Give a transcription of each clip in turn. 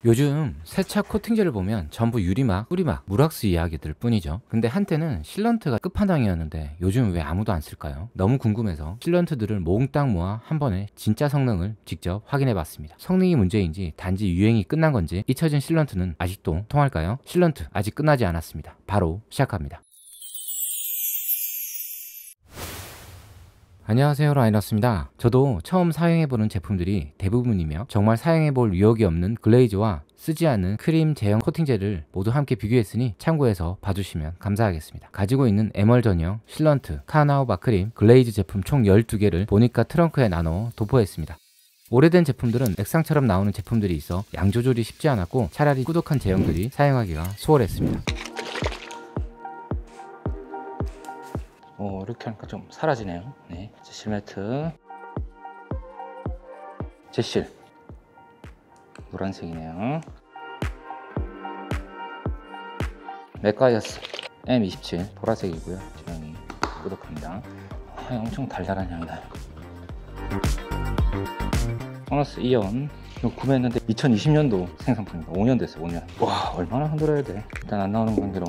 요즘 세차 코팅제를 보면 전부 유리막, 뿌리막, 무락스 이야기들 뿐이죠. 근데 한때는 실런트가 끝판왕이었는데 요즘 왜 아무도 안 쓸까요? 너무 궁금해서 실런트들을 몽땅 모아 한 번에 진짜 성능을 직접 확인해 봤습니다. 성능이 문제인지 단지 유행이 끝난 건지 잊혀진 실런트는 아직도 통할까요? 실런트 아직 끝나지 않았습니다. 바로 시작합니다. 안녕하세요, 라이너스입니다. 저도 처음 사용해보는 제품들이 대부분이며 정말 사용해볼 유혹이 없는 글레이즈와 쓰지 않는 크림 제형 코팅제를 모두 함께 비교했으니 참고해서 봐주시면 감사하겠습니다. 가지고 있는 에멀 전용 실런트, 카나우바 크림, 글레이즈 제품 총 12개를 보니까 트렁크에 나눠 도포했습니다. 오래된 제품들은 액상처럼 나오는 제품들이 있어 양 조절이 쉽지 않았고 차라리 꾸덕한 제형들이 사용하기가 수월했습니다. 이렇게 하니까 좀 사라지네요. 네, 제실 매트, 제실 노란색이네요. 맥가이어스 M27 보라색이고요. 제형이 꾸덕합니다. 향이 엄청 달달한 향이 나요. 소너스 이온 이거 구매했는데 2020년도 생산품입니다. 5년 됐어요. 5년. 와, 얼마나 흔들어야 돼. 일단 안 나오는 관계로.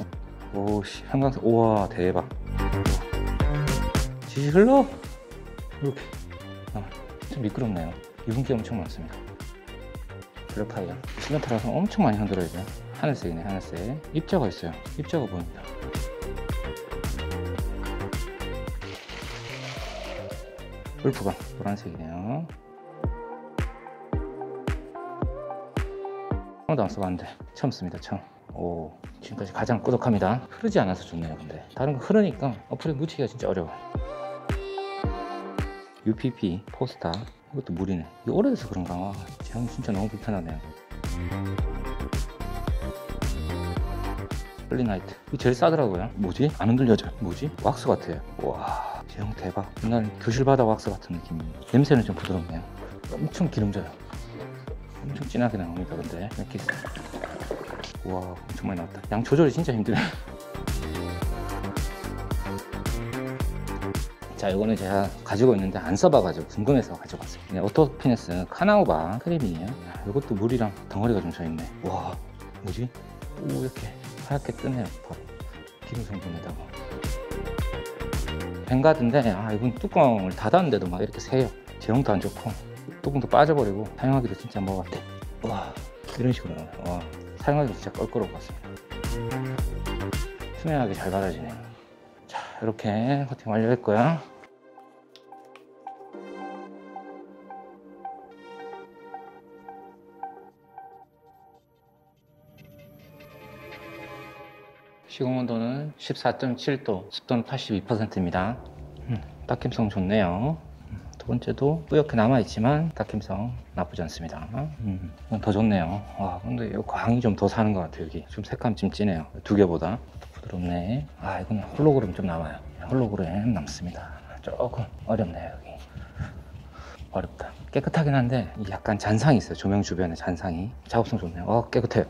오씨, 형광색. 우와, 대박. 지시 흘러. 이렇게. 좀 미끄럽네요. 유분기 엄청 많습니다. 블랙 타이어. 실런트라서 엄청 많이 흔들어야 돼요. 하늘색이네, 하늘색. 입자가 있어요. 입자가 보입니다. 울프가 노란색이네요. 하나도 안 써봤는데 처음 씁니다. 처음. 오, 지금까지 가장 꾸덕합니다. 흐르지 않아서 좋네요. 근데 다른 거 흐르니까 어플에 묻히기가 진짜 어려워. UPP 포스타, 이것도 물이네. 이거 오래돼서 그런가. 와, 제형이 진짜 너무 불편하네요. 플리나이트, 이거 제일 싸더라고요. 뭐지? 안 흔들려져요. 뭐지? 왁스 같아요. 와, 제형 대박. 옛날 교실 바다 왁스 같은 느낌입니다. 냄새는 좀 부드럽네요. 엄청 기름져요. 엄청 진하게 나옵니다. 근데 이렇게 있어요. 우와, 엄청 많이 나왔다. 양 조절이 진짜 힘들어요. 자, 이거는 제가 가지고 있는데 안 써봐가지고 궁금해서 가져갔어요. 네, 오토피네스 카나우바 크림이에요. 이것도 물이랑 덩어리가 좀 져있네. 와, 뭐지? 오, 이렇게 하얗게 뜨네요. 바로 기름 성분에다가. 뱅가드인데, 이건 뚜껑을 닫았는데도 막 이렇게 새요. 제형도 안 좋고 뚜껑도 빠져버리고 사용하기도 진짜 뭐 같아. 와, 이런 식으로 나와요. 와, 사용하기도 진짜 껄끄러울 것 같습니다. 투명하게 잘 발라지네요. 자, 이렇게 코팅 완료했고요. 시공 온도는 14.7도, 습도는 82%입니다. 닦임성 좋네요. 두 번째도 뿌옇게 남아있지만 닦임성 나쁘지 않습니다. 이건 더 좋네요. 와, 근데 이 광이 좀 더 사는 것 같아요. 여기 좀 색감 좀 진해요. 두 개보다 부드럽네. 이건 홀로그램 좀 남아요. 홀로그램 남습니다. 조금 어렵네요. 여기 어렵다. 깨끗하긴 한데 약간 잔상이 있어요. 조명 주변에 잔상이. 작업성 좋네요. 깨끗해요.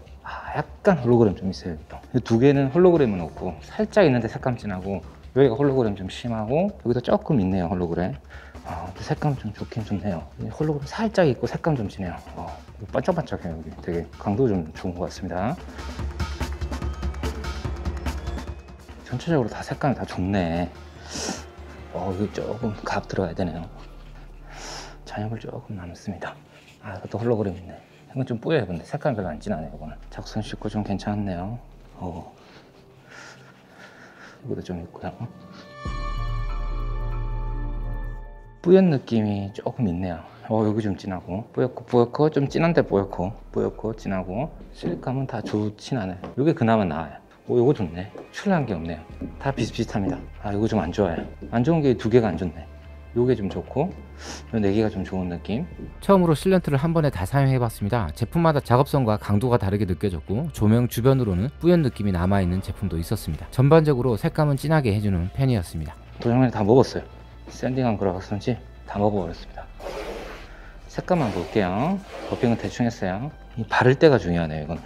약간 홀로그램 좀 있어요. 이 두 개는 홀로그램은 없고 살짝 있는데 색감 진하고, 여기가 홀로그램 좀 심하고 여기도 조금 있네요. 홀로그램. 색감 좀 좋긴 좋네요. 홀로그램 살짝 있고 색감 좀 진해요. 반짝반짝해요. 여기 되게 강도 좀 좋은 것 같습니다. 전체적으로 다 색감이 다 좋네. 이거 조금 값 들어가야 되네요. 잔여물 조금 남습니다. 이것도 홀로그램 있네. 이건 좀 뿌여요. 근데 색감이 별로 안 진하네요. 이거는 작성 쉽고 좀 괜찮네요. 이것도 좀 있고요. 뿌연 느낌이 조금 있네요. 여기 좀 진하고 뿌옇고 좀 진한데 뿌옇고 진하고, 실감은 다 좋진 않아요. 이게 그나마 나아요. 이거 좋네. 출렁한 게 없네요. 다 비슷비슷합니다. 이거 좀 안 좋아요. 안 좋은 게 두 개가 안 좋네. 요게 좀 좋고 요 네 개가 좀 좋은 느낌. 처음으로 실런트를 한 번에 다 사용해봤습니다. 제품마다 작업성과 강도가 다르게 느껴졌고 조명 주변으로는 뿌연 느낌이 남아있는 제품도 있었습니다. 전반적으로 색감은 진하게 해주는 편이었습니다. 도장면에 다 먹었어요. 샌딩한 거라 그런지 다 먹어버렸습니다. 색감만 볼게요. 버핑은 대충 했어요. 이 바를 때가 중요하네요. 이건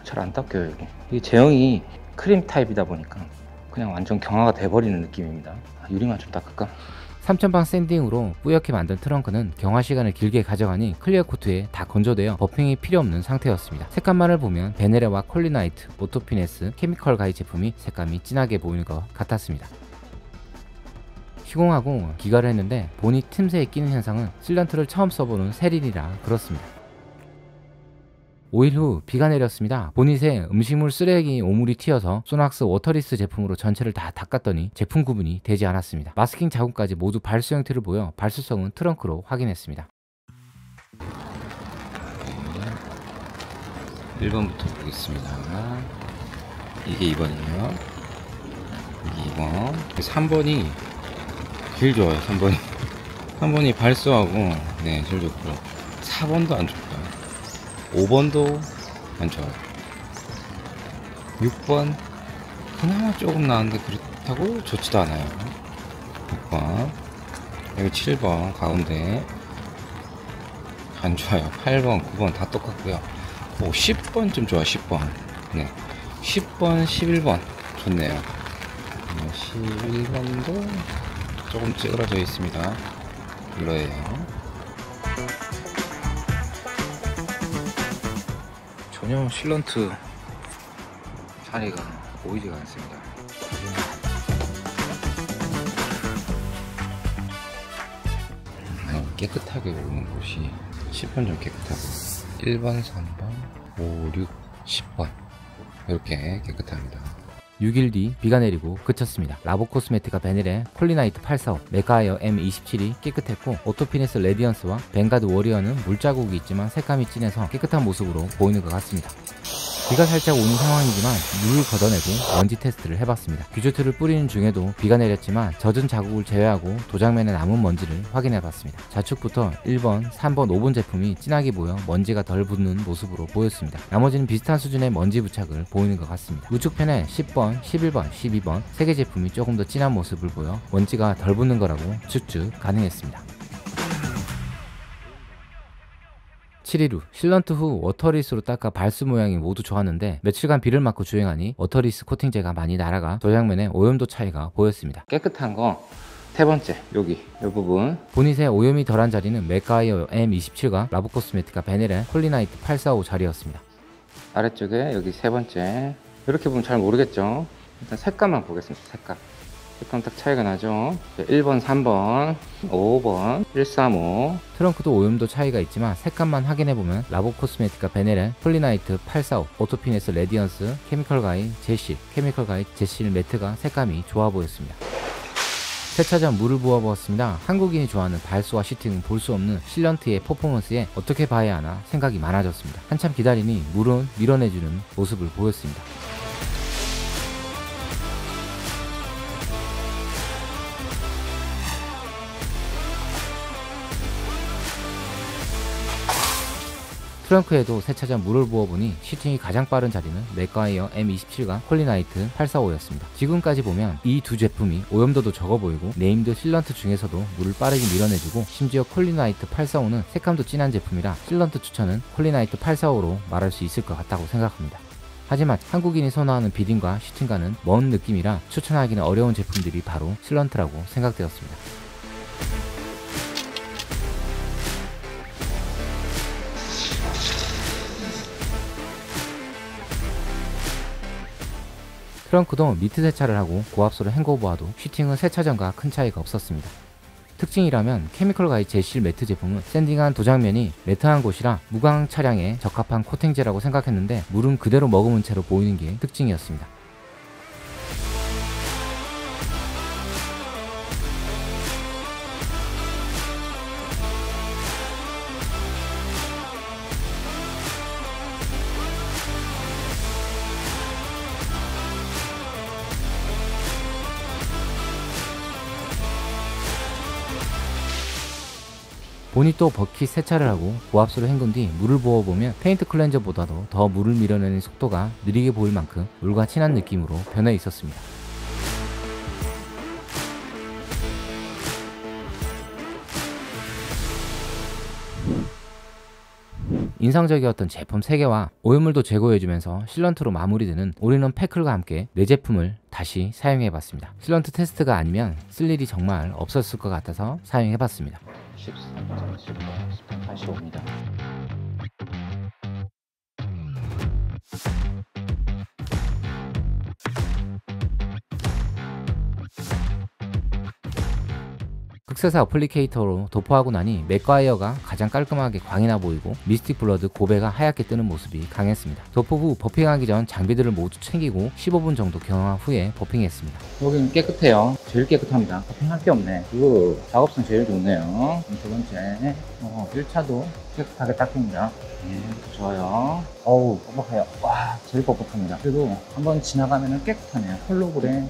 잘 안 닦여요. 이게 제형이 크림 타입이다 보니까 그냥 완전 경화가 돼버리는 느낌입니다. 유리만 좀 닦을까? 3000방 샌딩으로 뿌옇게 만든 트렁크는 경화 시간을 길게 가져가니 클리어 코트에 다 건조되어 버핑이 필요 없는 상태였습니다. 색감만을 보면 베네레와 콜리나이트, 오토피네스, 케미컬 가이 제품이 색감이 진하게 보이는 것 같았습니다. 시공하고 기가를 했는데 보닛 틈새에 끼는 현상은 실런트를 처음 써보는 세린이라 그렇습니다. 5일 후 비가 내렸습니다. 보닛에 음식물 쓰레기 오물이 튀어서 소낙스 워터리스 제품으로 전체를 다 닦았더니 제품 구분이 되지 않았습니다. 마스킹 자국까지 모두 발수 형태를 보여 발수성은 트렁크로 확인했습니다. 1번부터 보겠습니다. 이게 2번이에요. 이게 2번. 3번이 제일 좋아요. 3번이 발수하고 네 제일 좋고 4번도 안 좋고요. 5번도 안 좋아요. 6번 그나마 조금 나은데 그렇다고 좋지도 않아요. 6번 여기 7번 가운데 안 좋아요. 8번 9번 다 똑같고요. 10번 좀 좋아. 10번 네 10번 11번 좋네요. 11번도 조금 찌그러져 있습니다. 별로예요. 전혀 실런트 차이가 보이지가 않습니다. 깨끗하게 오는 곳이 10번 좀 깨끗하고 1번, 3번, 5, 6, 10번 이렇게 깨끗합니다. 6일 뒤 비가 내리고 그쳤습니다. 라보코스메티카 베네레 콜리나이트 845, 메가이어 M27이 깨끗했고 오토피네스 레디언스와 벵가드 워리어는 물자국이 있지만 색감이 진해서 깨끗한 모습으로 보이는 것 같습니다. 비가 살짝 오는 상황이지만 물을 걷어내고 먼지 테스트를 해봤습니다. 규조트를 뿌리는 중에도 비가 내렸지만 젖은 자국을 제외하고 도장면에 남은 먼지를 확인해봤습니다. 좌측부터 1번, 3번, 5번 제품이 진하게 보여 먼지가 덜 붙는 모습으로 보였습니다. 나머지는 비슷한 수준의 먼지 부착을 보이는 것 같습니다. 우측편에 10번, 11번, 12번 3개 제품이 조금 더 진한 모습을 보여 먼지가 덜 붙는 거라고 추측 가능했습니다. 7일 후 실런트 후 워터리스로 닦아 발수 모양이 모두 좋았는데 며칠간 비를 맞고 주행하니 워터리스 코팅제가 많이 날아가 도장면에 오염도 차이가 보였습니다. 깨끗한 거 세 번째 여기 이 부분 보닛에 오염이 덜한 자리는 맥가이어 M27과 라보코스메티카 베네레 콜리나이트 845 자리였습니다. 아래쪽에 여기 세 번째 이렇게 보면 잘 모르겠죠. 일단 색감만 보겠습니다. 색감 딱 차이가 나죠. 1번, 3번, 5번, 135 트렁크도 오염도 차이가 있지만 색감만 확인해보면 라보코스메티카 베네레 폴리나이트 845 오토피네스 레디언스 케미컬 가이 제실 케미컬 가이 제실 매트가 색감이 좋아 보였습니다. 세차 전 물을 부어보았습니다. 한국인이 좋아하는 발수와 시팅은 볼 수 없는 실런트의 퍼포먼스에 어떻게 봐야 하나 생각이 많아졌습니다. 한참 기다리니 물은 밀어내주는 모습을 보였습니다. 트렁크에도 세차 전 물을 부어보니 시팅이 가장 빠른 자리는 맥가이어 M27과 콜리나이트 845였습니다. 지금까지 보면 이 두 제품이 오염도도 적어 보이고 네임드 실런트 중에서도 물을 빠르게 밀어내주고 심지어 콜리나이트 845는 색감도 진한 제품이라 실런트 추천은 콜리나이트 845로 말할 수 있을 것 같다고 생각합니다. 하지만 한국인이 선호하는 비딩과 시팅과는 먼 느낌이라 추천하기는 어려운 제품들이 바로 실런트라고 생각되었습니다. 트렁크도 미트 세차를 하고 고압수로 헹궈보아도 시팅은 세차전과 큰 차이가 없었습니다. 특징이라면 케미컬 가이 제실 매트 제품은 샌딩한 도장면이 매트한 곳이라 무광 차량에 적합한 코팅제라고 생각했는데 물은 그대로 머금은 채로 보이는 게 특징이었습니다. 보닛도 버킷 세차를 하고 고압수로 헹군 뒤 물을 부어보면 페인트 클렌저보다도 더 물을 밀어내는 속도가 느리게 보일 만큼 물과 친한 느낌으로 변해 있었습니다. 인상적이었던 제품 3개와 오염물도 제거해주면서 실런트로 마무리되는 올인원 패클과 함께 4제품을 다시 사용해봤습니다. 슬런트 테스트가 아니면 쓸 일이 정말 없었을 것 같아서 사용해봤습니다. 13.7도 1085입니다. 극세사 어플리케이터로 도포하고 나니 맥과이어가 가장 깔끔하게 광이 나 보이고 미스틱 블러드 고베가 하얗게 뜨는 모습이 강했습니다. 도포 후 버핑하기 전 장비들을 모두 챙기고 15분 정도 경화 후에 버핑했습니다. 여기는 깨끗해요. 제일 깨끗합니다. 버핑할 게 없네. 작업성 제일 좋네요. 두 번째 1차도 깨끗하게 닦입니다. 좋아요. 어우, 뻑뻑해요. 와, 제일 뻑뻑합니다. 그래도 한번 지나가면 깨끗하네요. 홀로그램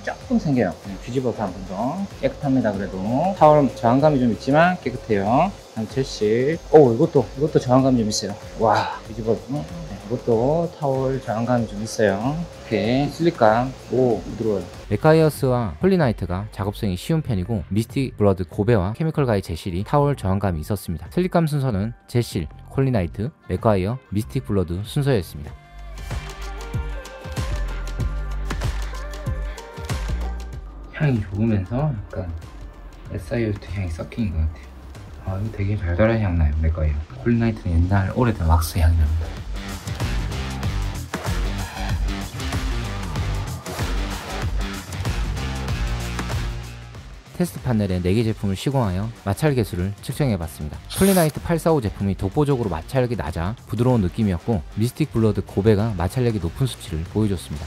조금 생겨요. 뒤집어서 한 번 더. 깨끗합니다. 그래도 타월 저항감이 좀 있지만 깨끗해요. 다음 제시. 이것도 저항감이 좀 있어요. 와, 뒤집어서. 이것도 타월 저항감이 좀 있어요. 이렇게 슬립감. 부드러워요. 맥과이어스와 폴리나이트가 작업성이 쉬운 편이고 미스틱 블러드 고베와 케미컬 가이 제실이 타월 저항감이 있었습니다. 슬립감 순서는 제실, 폴리나이트, 맥과이어, 미스틱 블러드 순서였습니다. 향이 좋으면서 약간 SIOT 향이 섞인 것 같아요. 이거 되게 달달한 향 나요. 맥과이어. 폴리나이트는 옛날 오래된 왁스 향이 납니다. 테스트 판넬에 4개 제품을 시공하여 마찰 개수를 측정해봤습니다. 폴리나이트 845 제품이 독보적으로 마찰력이 낮아 부드러운 느낌이었고 미스틱 블러드 고베가 마찰력이 높은 수치를 보여줬습니다.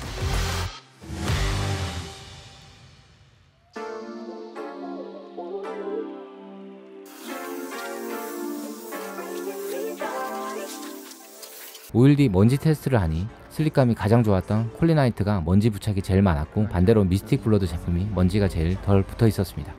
(5일) 뒤 먼지 테스트를 하니 슬립감이 가장 좋았던 폴리나이트가 먼지 부착이 제일 많았고 반대로 미스틱 블러드 제품이 먼지가 제일 덜 붙어 있었습니다.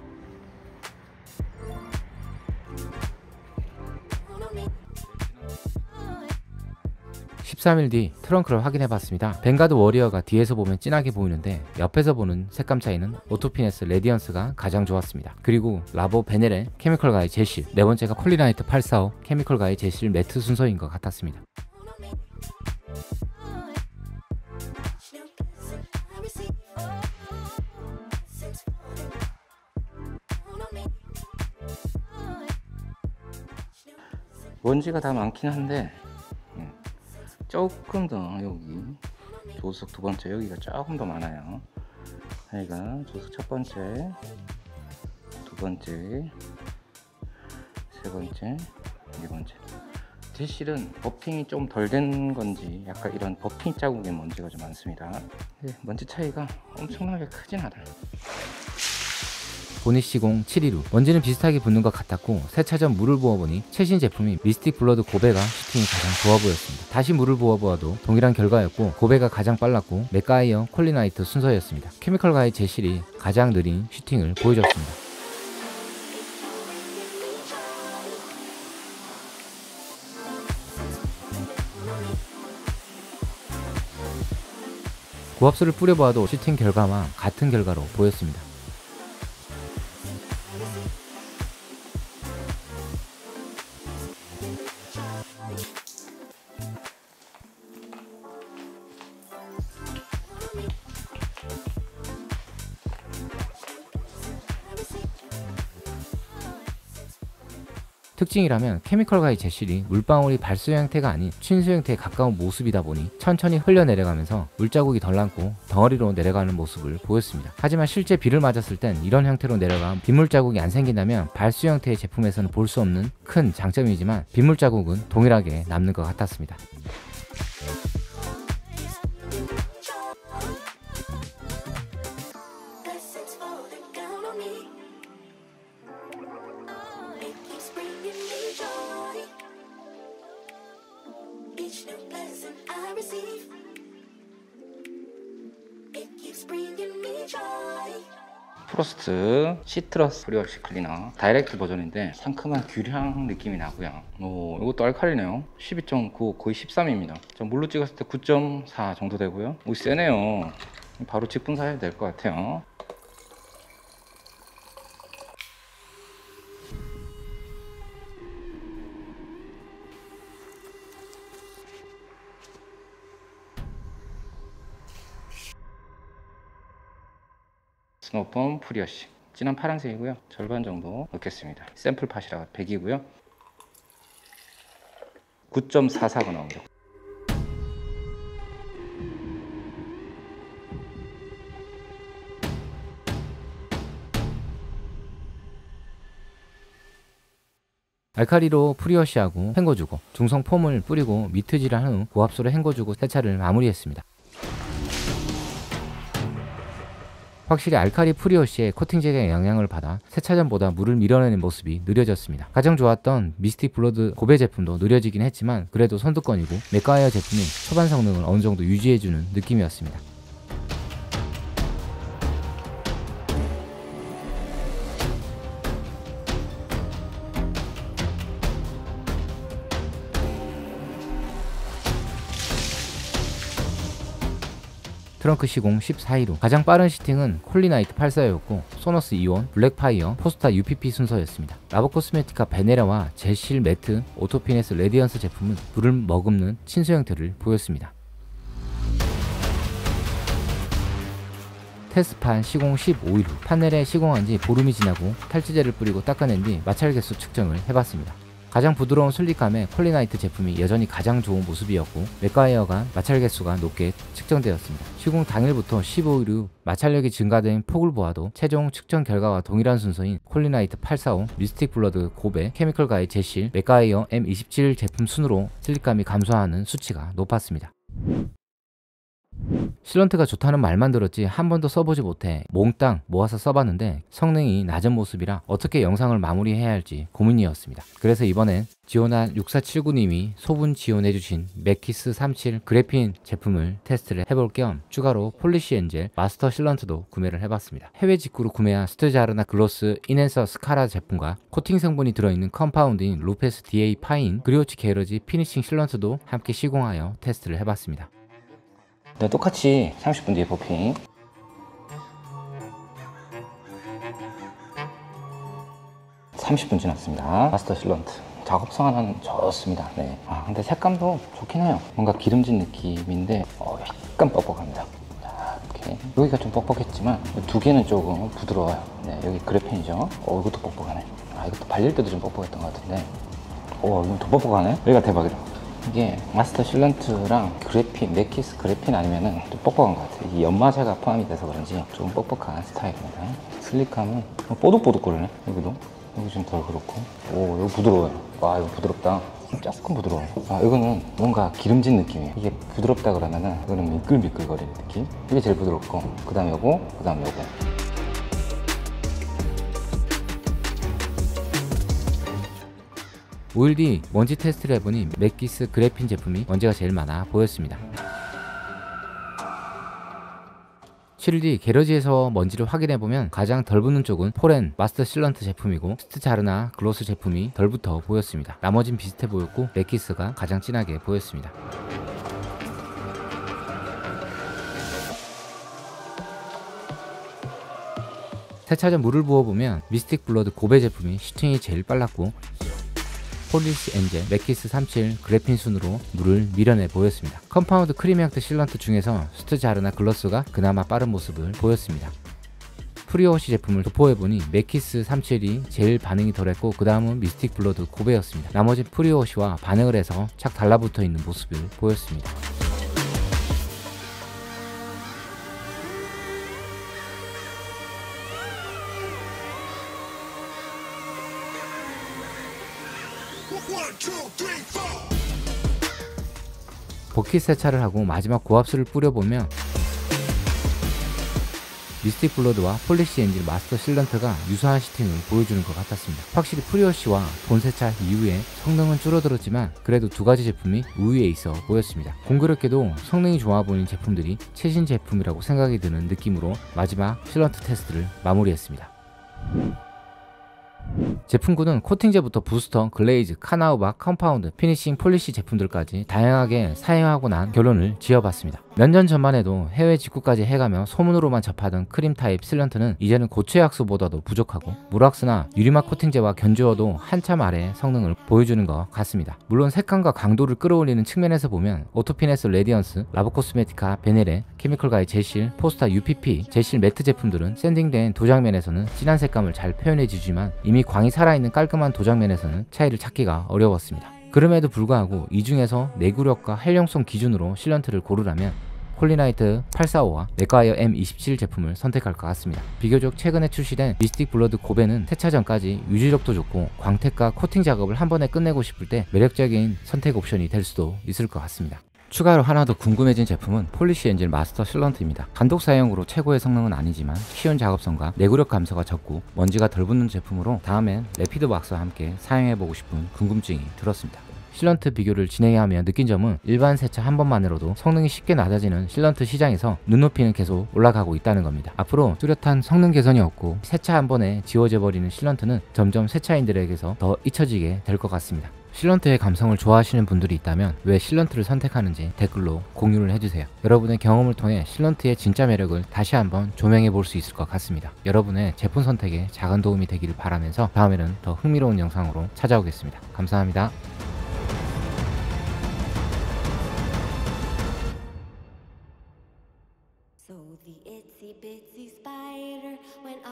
(13일) 뒤 트렁크를 확인해봤습니다. 벵가드 워리어가 뒤에서 보면 진하게 보이는데 옆에서 보는 색감 차이는 오토피네스 레디언스가 가장 좋았습니다. 그리고 라보 베넬의 케미컬 가이 제실, 네 번째가 폴리나이트 845 케미컬 가이 제실 매트 순서인 것 같았습니다. 먼지가 다 많긴 한데 조금 더 여기 조수석 두 번째 여기가 조금 더 많아요. 여기가 조수석 첫 번째, 두 번째, 세 번째, 네 번째. 제실은 버핑이 좀 덜 된 건지 약간 이런 버핑 자국의 먼지가 좀 많습니다. 먼지 차이가 엄청나게 크진 않아요. 보닛 시공 7일 후 먼지는 비슷하게 붙는 것 같았고 세차 전 물을 부어보니 최신 제품인 미스틱 블러드 고베가 슈팅이 가장 좋아 보였습니다. 다시 물을 부어보아도 동일한 결과였고 고베가 가장 빨랐고 맥과이어, 콜리나이트 순서였습니다. 케미컬 가이 제실이 가장 느린 슈팅을 보여줬습니다. 고압수를 뿌려보아도 슈팅 결과와 같은 결과로 보였습니다. 특징이라면 케미컬 가이 제실이 물방울이 발수 형태가 아닌 침수 형태에 가까운 모습이다 보니 천천히 흘러내려가면서 물자국이 덜 남고 덩어리로 내려가는 모습을 보였습니다. 하지만 실제 비를 맞았을 땐 이런 형태로 내려가 빗물 자국이 안 생긴다면 발수 형태의 제품에서는 볼 수 없는 큰 장점이지만 빗물 자국은 동일하게 남는 것 같았습니다. 프로스트 시트러스 프리워시 클리너 다이렉트 버전인데 상큼한 귤향 느낌이 나고요. 이것도 알칼리네요. 12.9 거의 13입니다. 저 물로 찍었을 때 9.4 정도 되고요. 세네요. 바로 직분사해도 될 것 같아요. 스노폼 프리워시 진한 파란색이고요. 절반 정도 넣겠습니다. 샘플 팟이라 100이고요. 9.44가 나옵니다. 알칼리로 프리워시하고 헹궈주고 중성 폼을 뿌리고 미트질한 후 고압수로 헹궈주고 세차를 마무리했습니다. 확실히 알칼리 프리워시의 코팅제의 영향을 받아 세차전보다 물을 밀어내는 모습이 느려졌습니다. 가장 좋았던 미스틱 블러드 고베 제품도 느려지긴 했지만 그래도 선두권이고 맥가이어 제품이 초반 성능을 어느 정도 유지해주는 느낌이었습니다. 트렁크 시공 14위로 가장 빠른 시팅은 콜리나이트 84였고 소너스 이온, 블랙파이어, 포스타 UPP 순서였습니다. 라보코스메티카 베네라와 제실 매트, 오토피네스 레디언스 제품은 물을 머금는 친수 형태를 보였습니다. 테스트판 시공 15일 후 판넬에 시공한 지 보름이 지나고 탈취제를 뿌리고 닦아낸 뒤 마찰 개수 측정을 해봤습니다. 가장 부드러운 슬릭감의 콜리나이트 제품이 여전히 가장 좋은 모습이었고 맥가이어가 마찰 개수가 높게 측정되었습니다. 시공 당일부터 15일 후 마찰력이 증가된 폭을 보아도 최종 측정 결과와 동일한 순서인 콜리나이트 845, 미스틱 블러드 고베, 케미컬 가이 제실, 맥가이어 M27 제품 순으로 슬릭감이 감소하는 수치가 높았습니다. 실런트가 좋다는 말만 들었지 한 번도 써보지 못해 몽땅 모아서 써봤는데 성능이 낮은 모습이라 어떻게 영상을 마무리해야 할지 고민이었습니다. 그래서 이번엔 지오나 6479님이 소분 지원해주신 맥키스 37 그래핀 제품을 테스트를 해볼 겸 추가로 폴리시 엔젤 마스터 실런트도 구매를 해봤습니다. 해외 직구로 구매한 스트자르나 글로스 인앤서 스카라 제품과 코팅 성분이 들어있는 컴파운드인 루페스 DA 파인 그리오치 게러지 피니싱 실런트도 함께 시공하여 테스트를 해봤습니다. 네, 똑같이 30분 뒤에 버핑. (30분) 지났습니다. 마스터 실런트 작업성 하나는 좋습니다. 네. 근데 색감도 좋긴 해요. 뭔가 기름진 느낌인데 약간 뻑뻑합니다. 이렇게 여기가 좀 뻑뻑했지만 두 개는 조금 부드러워요. 네, 여기 그래핀이죠. 이것도 뻑뻑하네. 이것도 발릴 때도 좀 뻑뻑했던 것 같은데 이건 더 뻑뻑하네. 여기가 대박이다. 이게 마스터 실런트랑 그래핀, 맥키스 그래핀 아니면은 좀 뻑뻑한 것 같아요. 이 연마제가 포함이 돼서 그런지 좀 뻑뻑한 스타일입니다. 슬릭함은 뽀득뽀득거리네. 여기도 여기 좀 덜 그렇고 여기 부드러워요. 이거 부드럽다. 조금 부드러워요. 이거는 뭔가 기름진 느낌이에요. 이게 부드럽다 그러면은 이거는 미끌미끌거리는 느낌. 이게 제일 부드럽고 그 다음에 요거, 그 다음에 요거. (5일) 뒤 먼지 테스트를 해보니 맥키스 그래핀 제품이 먼지가 제일 많아 보였습니다. (7일) 뒤 게러지에서 먼지를 확인해보면 가장 덜 붙는 쪽은 포렌 마스터 실런트 제품이고 스트자르나 글로스 제품이 덜 붙어 보였습니다. 나머진 비슷해 보였고 맥키스가 가장 진하게 보였습니다. 세차전 물을 부어보면 미스틱 블러드 고베 제품이 슈팅이 제일 빨랐고 폴리시 엔젤, 맥키스 37 그래핀 순으로 물을 밀어내 보였습니다. 컴파운드 크림 형태 실런트 중에서 스트자르나 글로스가 그나마 빠른 모습을 보였습니다. 프리워시 제품을 도포해보니 맥키스 37이 제일 반응이 덜했고 그 다음은 미스틱 블러드 고베였습니다. 나머지 프리워시와 반응을 해서 착 달라붙어 있는 모습을 보였습니다. 버킷 세차를 하고 마지막 고압수를 뿌려보면 미스틱 블러드와 폴리시 엔진 마스터 실런트가 유사한 시팅을 보여주는 것 같았습니다. 확실히 프리워시와 본 세차 이후에 성능은 줄어들었지만 그래도 두 가지 제품이 우위에 있어 보였습니다. 공교롭게도 성능이 좋아 보이는 제품들이 최신 제품이라고 생각이 드는 느낌으로 마지막 실런트 테스트를 마무리했습니다. 제품군은 코팅제부터 부스터, 글레이즈, 카나우바, 컴파운드, 피니싱, 폴리시 제품들까지 다양하게 사용하고 난 결론을 지어봤습니다. 몇 년 전만 해도 해외 직구까지 해가며 소문으로만 접하던 크림 타입 실런트는 이제는 고체약수보다도 부족하고 물왁스나 유리막 코팅제와 견주어도 한참 아래의 성능을 보여주는 것 같습니다. 물론 색감과 강도를 끌어올리는 측면에서 보면 오토피네스 레디언스, 라보코스메티카, 베네레, 케미컬가의 제실, 포스타 UPP, 제실 매트 제품들은 샌딩된 도장면에서는 진한 색감을 잘 표현해주지만 이미 광이 살아있는 깔끔한 도장면에서는 차이를 찾기가 어려웠습니다. 그럼에도 불구하고 이 중에서 내구력과 활용성 기준으로 실런트를 고르라면 콜리나이트 845와 맥과이어 M27 제품을 선택할 것 같습니다. 비교적 최근에 출시된 미스틱 블러드 고베는 세차 전까지 유지력도 좋고 광택과 코팅 작업을 한 번에 끝내고 싶을 때 매력적인 선택 옵션이 될 수도 있을 것 같습니다. 추가로 하나 더 궁금해진 제품은 폴리시 엔진 마스터 실런트입니다. 단독 사용으로 최고의 성능은 아니지만 쉬운 작업성과 내구력 감소가 적고 먼지가 덜 붙는 제품으로 다음엔 레피드 왁스와 함께 사용해보고 싶은 궁금증이 들었습니다. 실런트 비교를 진행하며 느낀 점은 일반 세차 한 번만으로도 성능이 쉽게 낮아지는 실런트 시장에서 눈높이는 계속 올라가고 있다는 겁니다. 앞으로 뚜렷한 성능 개선이 없고 세차 한 번에 지워져 버리는 실런트는 점점 세차인들에게서 더 잊혀지게 될 것 같습니다. 실런트의 감성을 좋아하시는 분들이 있다면 왜 실런트를 선택하는지 댓글로 공유를 해주세요. 여러분의 경험을 통해 실런트의 진짜 매력을 다시 한번 조명해 볼 수 있을 것 같습니다. 여러분의 제품 선택에 작은 도움이 되기를 바라면서 다음에는 더 흥미로운 영상으로 찾아오겠습니다. 감사합니다. So the itsy bitsy spider went